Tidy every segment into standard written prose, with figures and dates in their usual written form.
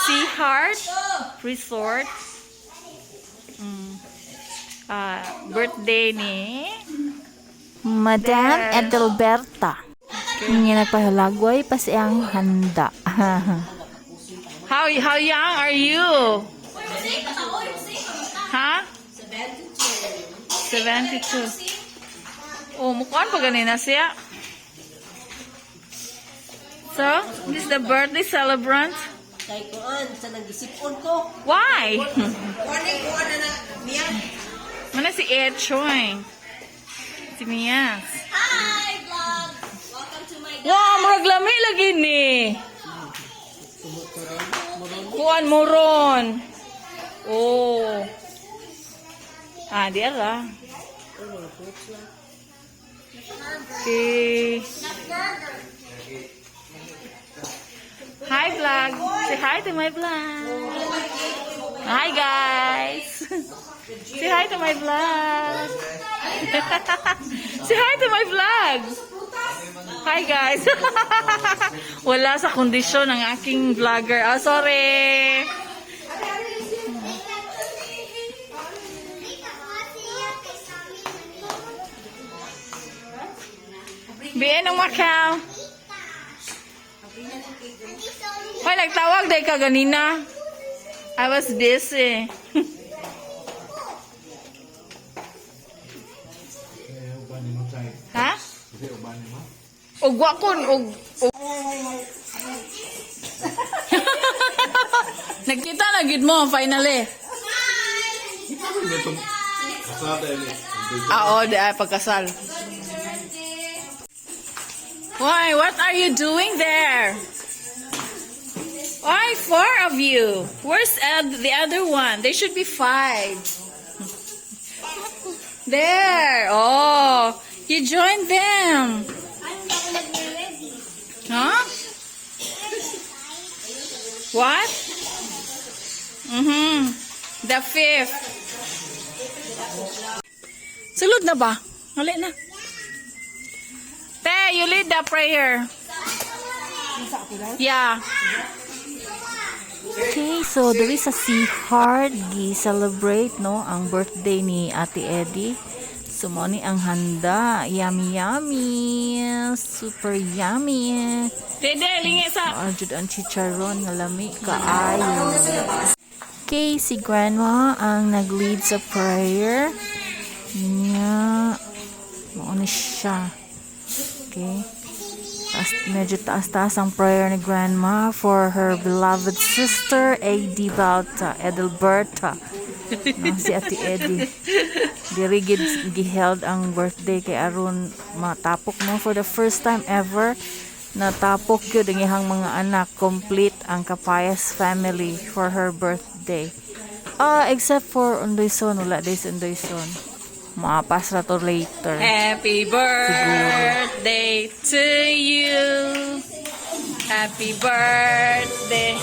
Seaheart Resort. Birthday ni Madam Edelberta. Nga nagpahalagway pa siyang handa. How young are you? Ha? 72. Oh, mukhang pa ganina siya. So, this is the birthday celebrant. Kay kuan sa nagisipon ko. Why? Morning kuan na niya. Mana si Echoy? Si Mias. Hi, vlog! Welcome to my Wow, murag lami lagi ni. Kuan moron. Oh. Dia lah. Okay. Hi vlog. Say hi to my vlog. Hi guys. Say hi to my vlog. Say hi to my vlog. Hi guys. Wala sa kondisyon ng aking vlogger. Oh, sorry. Bien ang Macau. Hoy, nagtawag day ka ganina. I was busy. Ha? Ugwa kon Nagkita na gid mo finally. Pagkasal. Why? What are you doing there? Why 4 of you? Where's the other one? There should be 5. There. Oh, you joined them. Huh? What? The 5th. Sulod na ba? Hali na. Te, you lead the prayer. Yeah. Okay, so there is a Seaheart gi-celebrate no ang birthday ni Ate Eddie. So mo ni ang handa, yummy yummy, super yummy. Dede, lingi sa. Arjud ang chicharon nga lami kaayo. Okay, si Grandma ang nag-lead sa prayer. Nya, mo ni siya. Okay. Medyo taas-taas ang prayer ni Grandma for her beloved sister, Edelberta. No, si Ate Eddie. Diri giheld ang birthday kay aron matapok mo for the first time ever. Natapok yun ang ihang mga anak. Complete ang Kapayas family for her birthday. Except for Undoyson. Wala days Undoyson. Maapas na to later. Happy birthday to you. Happy birthday.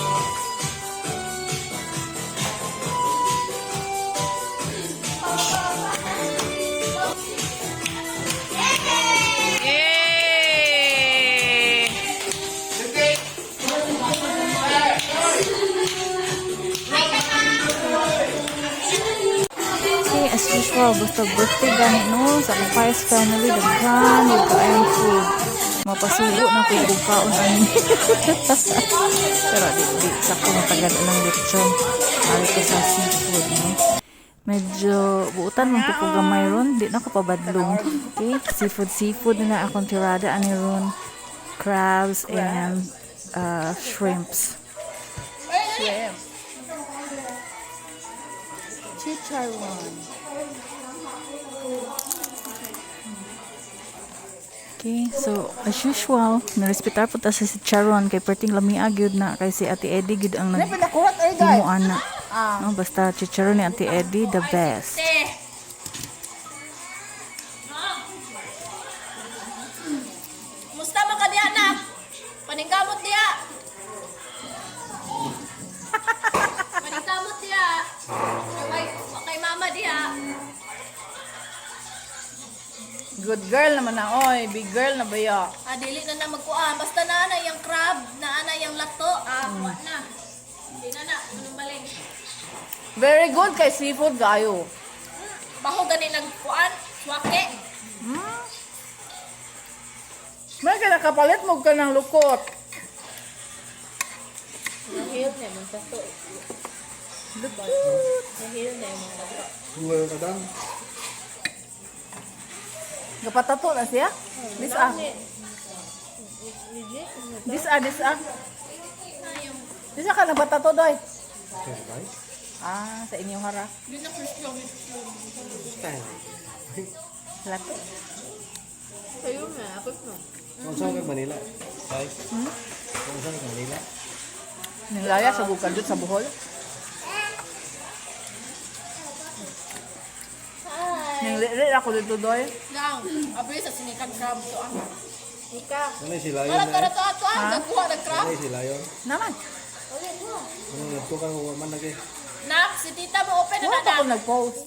As usual, basta birthday gani no sa Kapayas family, daghan yung kaayong food. Mapasugo na kung bukaon ani. Pero di sakto matagad ng lechon. Ari ko sa seafood no. Medyo buutan man po gamay ron, di na ko pabadlong. Okay, seafood na akong tirada ani ron. Crabs and shrimps. Shrimp. Chicharon. Okay, so as usual, narespetar po ta sa si Charon kay perting lami agyud na kay si Ate Eddie gud ang nagimo ana. No, basta chicharon ni Ate Eddie the best. Musta man ka diya, anak? Paningkamot diya. Paningkamot diya. Okay, mama diya. Good girl naman na, oy. Big girl na ba ya? Dili na magkuan. Basta na yung crab, na yung lato. Kuha na. Di na na, anong baling. Very good kay seafood gayo. Baho gani nagkuan, swake. May kinakapalit mo ka ng lukot. Nahil na yung tato. Nahil na yung tato. Dua kadang. Gapatato na siya? Disa. Disa. Disa ka nagpatato, doy. Sabay. Ah, sa inyong hara. Di na Christian. Lato. Kayo na, ako no. Kung saan ka Manila? Say. Kung saan ka Manila? Nilaya sa bukadot sa Bohol. Nilire ako dito, doy. Lang, abri sa sinikag crab to ah. Ika. Ano sila yun? Tara to ah, nagkuha ng crab. Ano sila yun? Naman. Ano nagtukang uwaman lagi? Nak, si tita mo open na Wala na. ako nag-post.